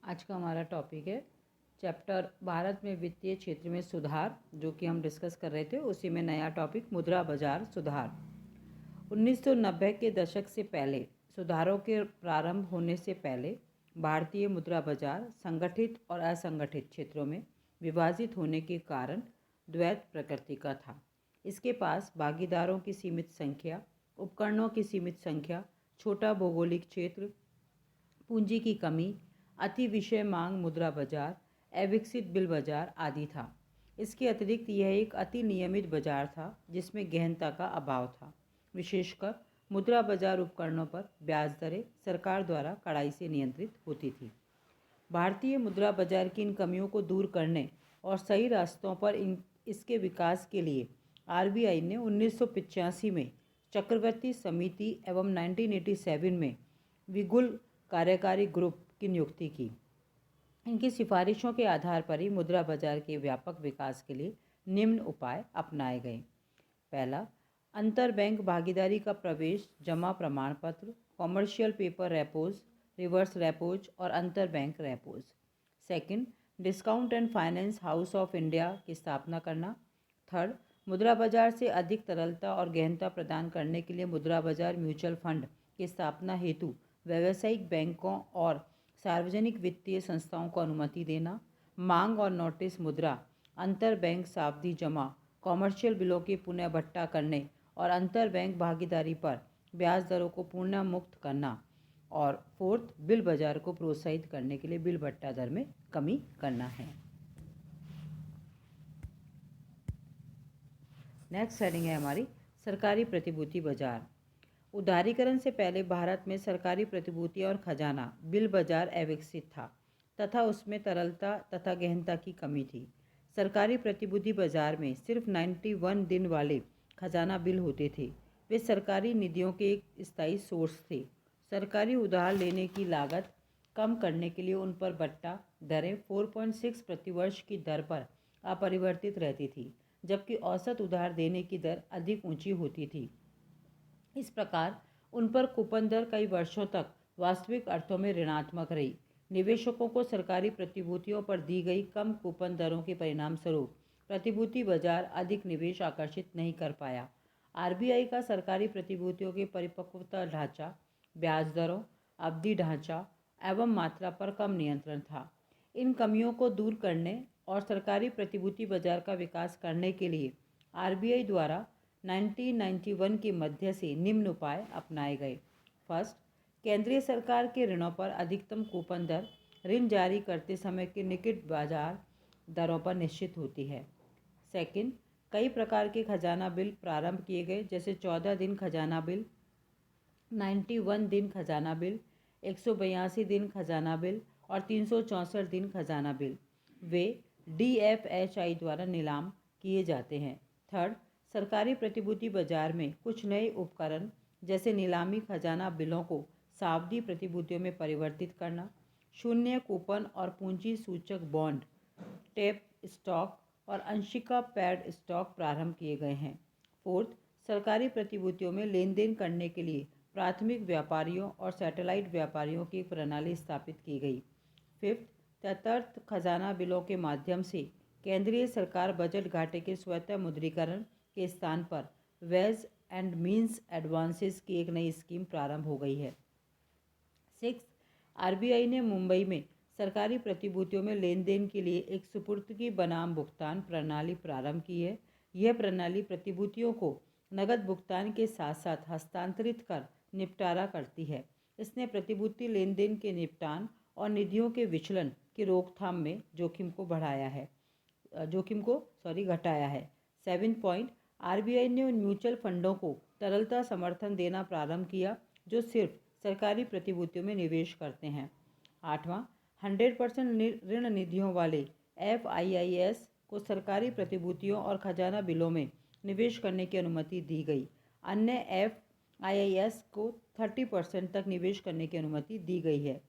आज का हमारा टॉपिक है चैप्टर भारत में वित्तीय क्षेत्र में सुधार, जो कि हम डिस्कस कर रहे थे। उसी में नया टॉपिक मुद्रा बाजार सुधार। 1990 के दशक से पहले सुधारों के प्रारंभ होने से पहले भारतीय मुद्रा बाजार संगठित और असंगठित क्षेत्रों में विभाजित होने के कारण द्वैत प्रकृति का था। इसके पास भागीदारों की सीमित संख्या, उपकरणों की सीमित संख्या, छोटा भौगोलिक क्षेत्र, पूंजी की कमी, अति विषय मांग मुद्रा बाजार, अविकसित बिल बाजार आदि था। इसके अतिरिक्त यह एक अति नियमित बाजार था जिसमें गहनता का अभाव था। विशेषकर मुद्रा बाजार उपकरणों पर ब्याज दरें सरकार द्वारा कड़ाई से नियंत्रित होती थी। भारतीय मुद्रा बाजार की इन कमियों को दूर करने और सही रास्तों पर इसके विकास के लिए आरबीआई ने 1985 में चक्रवर्ती समिति एवं 1987 में विगुल कार्यकारी ग्रुप की नियुक्ति की। इनकी सिफारिशों के आधार पर ही मुद्रा बाजार के व्यापक विकास के लिए निम्न उपाय अपनाए गए। पहला, अंतर बैंक भागीदारी का प्रवेश, जमा प्रमाण पत्र, commercial paper repos, reverse repos और अंतर bank repos. Second, discount and finance house of India की स्थापना करना। थर्ड, मुद्रा बाजार से अधिक तरलता और गहनता प्रदान करने के लिए मुद्रा बाजार म्यूचुअल फंड की स्थापना हेतु व्यावसायिक बैंकों और सार्वजनिक वित्तीय संस्थाओं को अनुमति देना। मांग और नोटिस मुद्रा, अंतर बैंक सावधि जमा, कॉमर्शियल बिलों की पुनः भट्टा करने और अंतर बैंक भागीदारी पर ब्याज दरों को पुनः मुक्त करना। और फोर्थ, बिल बाजार को प्रोत्साहित करने के लिए बिल भट्टा दर में कमी करना है। नेक्स्ट हेडिंग है हमारी सरकारी प्रतिभूति बाजार। उदारीकरण से पहले भारत में सरकारी प्रतिभूतियां और खजाना बिल बाजार अविकसित था तथा उसमें तरलता तथा गहनता की कमी थी। सरकारी प्रतिभूति बाजार में सिर्फ 91 दिन वाले खजाना बिल होते थे। वे सरकारी निधियों के एक स्थायी सोर्स थे। सरकारी उधार लेने की लागत कम करने के लिए उन पर बट्टा दरें 4.6 प्रतिवर्ष की दर पर अपरिवर्तित रहती थी, जबकि औसत उधार देने की दर अधिक ऊंची होती थी। इस प्रकार उन पर कूपन दर कई वर्षों तक वास्तविक अर्थों में ऋणात्मक रही। निवेशकों को सरकारी प्रतिभूतियों पर दी गई कम कूपन दरों के परिणाम स्वरूप प्रतिभूति बाजार अधिक निवेश आकर्षित नहीं कर पाया। आरबीआई का सरकारी प्रतिभूतियों के परिपक्वता ढांचा, ब्याज दरों, अवधि ढांचा एवं मात्रा पर कम नियंत्रण था। इन कमियों को दूर करने और सरकारी प्रतिभूति बाजार का विकास करने के लिए आरबीआई द्वारा 1991 के मध्य से निम्न उपाय अपनाए गए। फर्स्ट, केंद्रीय सरकार के ऋणों पर अधिकतम कूपन दर ऋण जारी करते समय के निकट बाजार दरों पर निश्चित होती है। सेकंड, कई प्रकार के खजाना बिल प्रारंभ किए गए, जैसे 14 दिन खजाना बिल, 91 दिन खजाना बिल, 182 दिन खजाना बिल और 364 दिन खजाना बिल। वे DFHI द्वारा नीलाम किए जाते हैं। थर्ड, सरकारी प्रतिभूति बाजार में कुछ नए उपकरण जैसे नीलामी खजाना बिलों को सावधि प्रतिभूतियों में परिवर्तित करना, शून्य कूपन और पूंजी सूचक बॉन्ड, टेप स्टॉक और अंशिका पैड स्टॉक प्रारंभ किए गए हैं। फोर्थ, सरकारी प्रतिभूतियों में लेन देन करने के लिए प्राथमिक व्यापारियों और सैटेलाइट व्यापारियों की एक प्रणाली स्थापित की गई। फिफ्थ, तटस्थ खजाना बिलों के माध्यम से केंद्रीय सरकार बजट घाटे के स्वतः मुद्रीकरण के स्थान पर वेज एंड मीन्स एडवांसेस की एक नई स्कीम प्रारंभ हो गई है। सिक्स, आरबीआई ने मुंबई में सरकारी प्रतिभूतियों में लेन देन के लिए एक सुपुर्दगी बनाम भुगतान प्रणाली प्रारंभ की है। यह प्रणाली प्रतिभूतियों को नकद भुगतान के साथ साथ हस्तांतरित कर निपटारा करती है। इसने प्रतिभूति लेन देन के निपटान और निधियों के विचलन की रोकथाम में जोखिम को घटाया है। 7 पॉइंट, आरबीआई ने उन म्यूचुअल फंडों को तरलता समर्थन देना प्रारंभ किया जो सिर्फ सरकारी प्रतिभूतियों में निवेश करते हैं। 8वां, 100% ऋण निधियों वाले FIIs को सरकारी प्रतिभूतियों और खजाना बिलों में निवेश करने की अनुमति दी गई। अन्य FIIs को 30% तक निवेश करने की अनुमति दी गई है।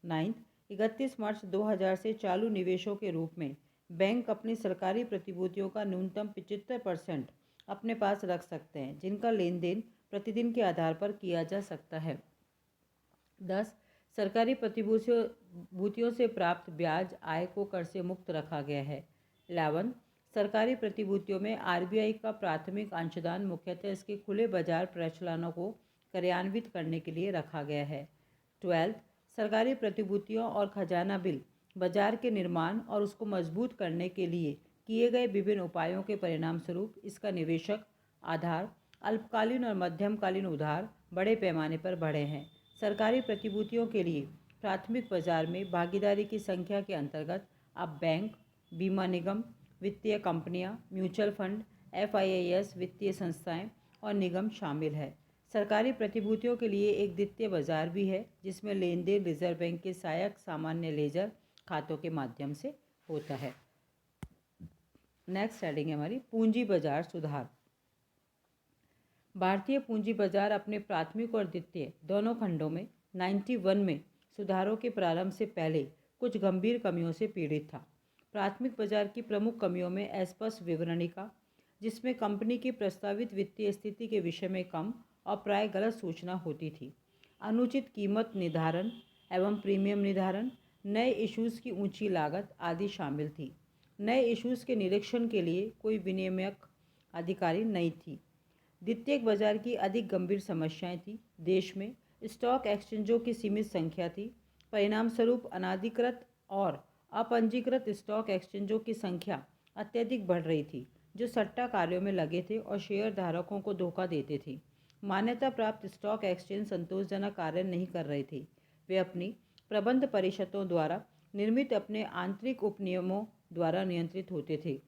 9, 31 मार्च 2000 से चालू निवेशों के रूप में बैंक अपनी सरकारी प्रतिभूतियों का न्यूनतम 75% अपने पास रख सकते हैं, जिनका लेन देन प्रतिदिन के आधार पर किया जा सकता है। 10, सरकारी प्रतिभूतियों से प्राप्त ब्याज आय को कर से मुक्त रखा गया है। 11 सरकारी प्रतिभूतियों में आरबीआई का प्राथमिक अंशदान मुख्यतः इसके खुले बाजार प्रचलनों को कार्यान्वित करने के लिए रखा गया है। 12 सरकारी प्रतिभूतियों और खजाना बिल बाजार के निर्माण और उसको मजबूत करने के लिए किए गए विभिन्न उपायों के परिणामस्वरूप इसका निवेशक आधार अल्पकालीन और मध्यमकालीन उधार बड़े पैमाने पर बढ़े हैं। सरकारी प्रतिभूतियों के लिए प्राथमिक बाजार में भागीदारी की संख्या के अंतर्गत अब बैंक, बीमा निगम, वित्तीय कंपनियां, म्यूचुअल फंड, एफआईआईएस वित्तीय संस्थाएं और निगम शामिल है। सरकारी प्रतिभूतियों के लिए एक द्वितीय बाजार भी है जिसमें लेन देन रिजर्व बैंक के सहायक सामान्य लेजर खातों के माध्यम से होता है। नेक्स्ट हेडिंग है हमारी पूंजी बाजार सुधार। भारतीय पूंजी बाजार अपने प्राथमिक और द्वितीय दोनों खंडों में 91 में सुधारों के प्रारंभ से पहले कुछ गंभीर कमियों से पीड़ित था। प्राथमिक बाजार की प्रमुख कमियों में अस्पष्ट विवरणिका, जिसमें कंपनी की प्रस्तावित वित्तीय स्थिति के विषय में कम और प्राय गलत सूचना होती थी, अनुचित कीमत निर्धारण एवं प्रीमियम निर्धारण, नए इश्यूज़ की ऊंची लागत आदि शामिल थी। नए इश्यूज़ के निरीक्षण के लिए कोई विनियामक अधिकारी नहीं थी। द्वितीयक बाजार की अधिक गंभीर समस्याएं थी। देश में स्टॉक एक्सचेंजों की सीमित संख्या थी। परिणामस्वरूप अनाधिकृत और अपंजीकृत स्टॉक एक्सचेंजों की संख्या अत्यधिक बढ़ रही थी, जो सट्टा कार्यों में लगे थे और शेयर धारकों को धोखा देते थे। मान्यता प्राप्त स्टॉक एक्सचेंज संतोषजनक कार्य नहीं कर रहे थे। वे अपनी प्रबंध परिषदों द्वारा निर्मित अपने आंतरिक उपनियमों द्वारा नियंत्रित होते थे,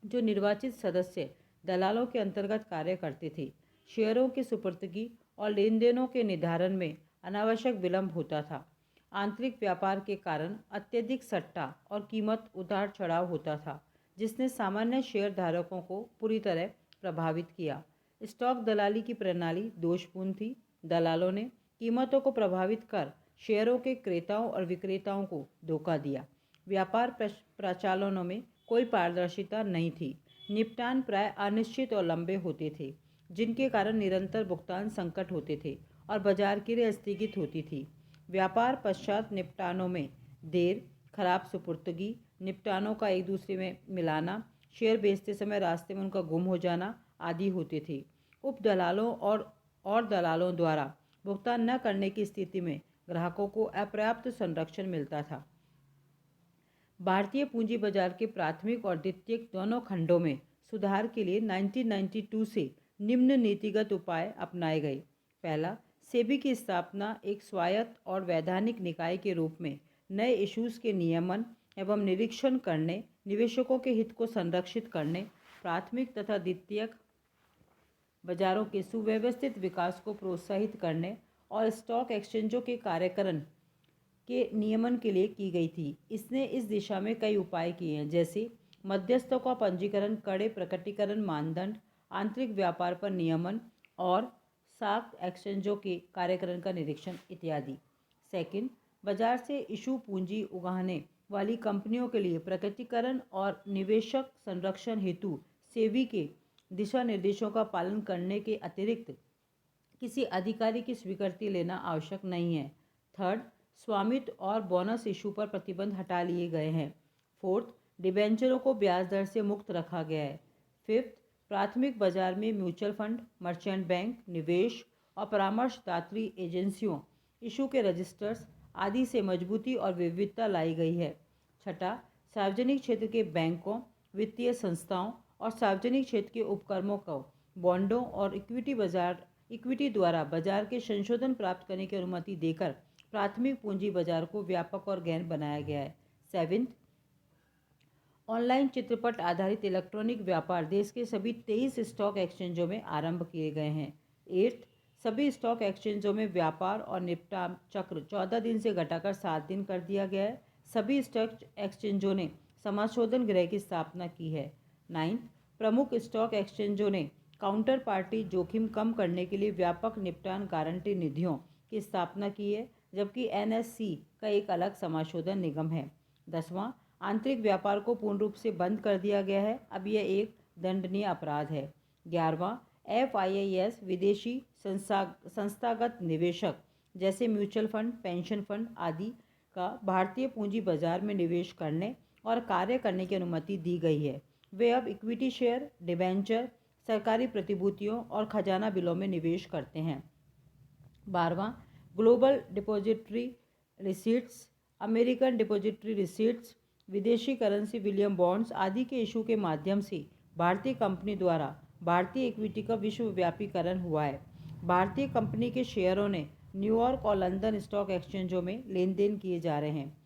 जो निर्वाचित सदस्य दलालों के अंतर्गत कार्य करते थे। शेयरों की सुपुर्दगी और लेन देनों के निर्धारण में अनावश्यक विलंब होता था। आंतरिक व्यापार के कारण अत्यधिक सट्टा और कीमत उतार चढ़ाव होता था, जिसने सामान्य शेयर धारकों को पूरी तरह प्रभावित किया। स्टॉक दलाली की प्रणाली दोषपूर्ण थी। दलालों ने कीमतों को प्रभावित कर शेयरों के क्रेताओं और विक्रेताओं को धोखा दिया। व्यापार प्रचालनों में कोई पारदर्शिता नहीं थी। निपटान प्राय अनिश्चित और लंबे होते थे, जिनके कारण निरंतर भुगतान संकट होते थे और बाजार की क्रय स्थगित होती थी। व्यापार पश्चात निपटानों में देर, खराब सुपुर्दगी, निपटानों का एक दूसरे में मिलाना, शेयर बेचते समय रास्ते में उनका गुम हो जाना आदि होते थे। उप दलालों और दलालों द्वारा भुगतान न करने की स्थिति में ग्राहकों को अपर्याप्त संरक्षण मिलता था। भारतीय पूंजी बाजार के प्राथमिक और द्वितीयक दोनों खंडों में सुधार के लिए 1992 से निम्न नीतिगत उपाय अपनाए गए। पहला, सेबी की स्थापना एक स्वायत्त और वैधानिक निकाय के रूप में नए इश्यूज़ के नियमन एवं निरीक्षण करने, निवेशकों के हित को संरक्षित करने, प्राथमिक तथा द्वितीयक बाजारों के सुव्यवस्थित विकास को प्रोत्साहित करने और स्टॉक एक्सचेंजों के कार्यकरण के नियमन के लिए की गई थी। इसने इस दिशा में कई उपाय किए हैं, जैसे मध्यस्थों का पंजीकरण, कड़े प्रकटीकरण मानदंड, आंतरिक व्यापार पर नियमन और स्टॉक एक्सचेंजों के कार्यकरण का निरीक्षण इत्यादि। सेकंड, बाजार से इशू पूंजी उगाहने वाली कंपनियों के लिए प्रकटीकरण और निवेशक संरक्षण हेतु सेबी के दिशा निर्देशों का पालन करने के अतिरिक्त किसी अधिकारी की स्वीकृति लेना आवश्यक नहीं है। थर्ड, स्वामित्व और बोनस इशू पर प्रतिबंध हटा लिए गए हैं। फोर्थ, डिबेंचरों को ब्याज दर से मुक्त रखा गया है। फिफ्थ, प्राथमिक बाजार में म्यूचुअल फंड, मर्चेंट बैंक, निवेश और परामर्शदात्री एजेंसियों, इशू के रजिस्टर्स आदि से मजबूती और विविधता लाई गई है। छठा, सार्वजनिक क्षेत्र के बैंकों, वित्तीय संस्थाओं और सार्वजनिक क्षेत्र के उपक्रमों को बॉन्डों और इक्विटी द्वारा बाजार के संशोधन प्राप्त करने की अनुमति देकर प्राथमिक पूंजी बाजार को व्यापक और गहन बनाया गया है। सेवेंथ, ऑनलाइन चित्रपट आधारित इलेक्ट्रॉनिक व्यापार देश के सभी 23 स्टॉक एक्सचेंजों में आरंभ किए गए हैं। एट्थ, सभी स्टॉक एक्सचेंजों में व्यापार और निपटान चक्र 14 दिन से घटाकर 7 दिन कर दिया गया है। सभी स्टॉक एक्सचेंजों ने समाशोधन गृह की स्थापना की है। नाइन्थ, प्रमुख स्टॉक एक्सचेंजों ने काउंटर पार्टी जोखिम कम करने के लिए व्यापक निपटान गारंटी निधियों की स्थापना की है, जबकि एनएससी का एक अलग समाशोधन निगम है। 10वां, आंतरिक व्यापार को पूर्ण रूप से बंद कर दिया गया है, अब यह एक दंडनीय अपराध है। 11वां, एफआईआईएस विदेशी संस्थागत निवेशक जैसे म्यूचुअल फंड, पेंशन फंड आदि का भारतीय पूंजी बाजार में निवेश करने और कार्य करने की अनुमति दी गई है। वे अब इक्विटी शेयर, डिबेंचर, सरकारी प्रतिभूतियों और खजाना बिलों में निवेश करते हैं। 12वां, global depository receipts, American depository receipts, विदेशी करेंसी विलियम बॉन्ड्स आदि के इशू के माध्यम से भारतीय कंपनी द्वारा भारतीय इक्विटी का विश्वव्यापीकरण हुआ है। भारतीय कंपनी के शेयरों ने न्यूयॉर्क और लंदन स्टॉक एक्सचेंजों में लेन देन किए जा रहे हैं।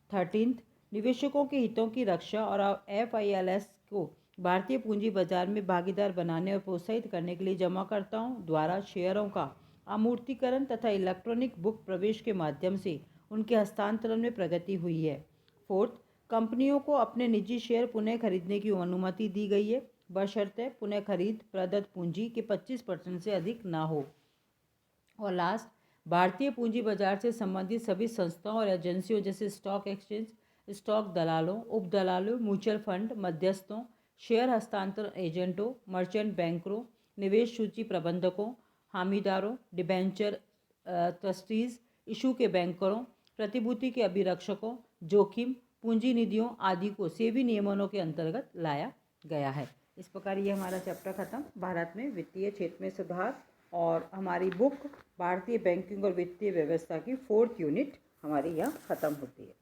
13th, निवेशकों के हितों की रक्षा और FILS को भारतीय पूंजी बाजार में भागीदार बनाने और प्रोत्साहित करने के लिए जमाकर्ताओं द्वारा शेयरों का अमूर्तीकरण तथा इलेक्ट्रॉनिक बुक प्रवेश के माध्यम से उनके हस्तांतरण में प्रगति हुई है। 4th, कंपनियों को अपने निजी शेयर पुनः खरीदने की अनुमति दी गई है, बशर्ते पुनः खरीद प्रदत्त पूंजी के 25% से अधिक ना हो। और लास्ट, भारतीय पूंजी बाजार से संबंधित सभी संस्थाओं और एजेंसियों जैसे स्टॉक एक्सचेंज, स्टॉक दलालों, उप दलालों, म्यूचुअल फंड मध्यस्थों, शेयर हस्तांतरण एजेंटों, मर्चेंट बैंकरों, निवेश सूची प्रबंधकों, हामीदारों, डिबेंचर ट्रस्टीज, इशू के बैंकरों, प्रतिभूति के अभिरक्षकों, जोखिम पूंजी निधियों आदि को सेबी नियमों के अंतर्गत लाया गया है। इस प्रकार ये हमारा चैप्टर खत्म, भारत में वित्तीय क्षेत्र में सुधार, और हमारी बुक भारतीय बैंकिंग और वित्तीय व्यवस्था की 4th यूनिट हमारी यहाँ ख़त्म होती है।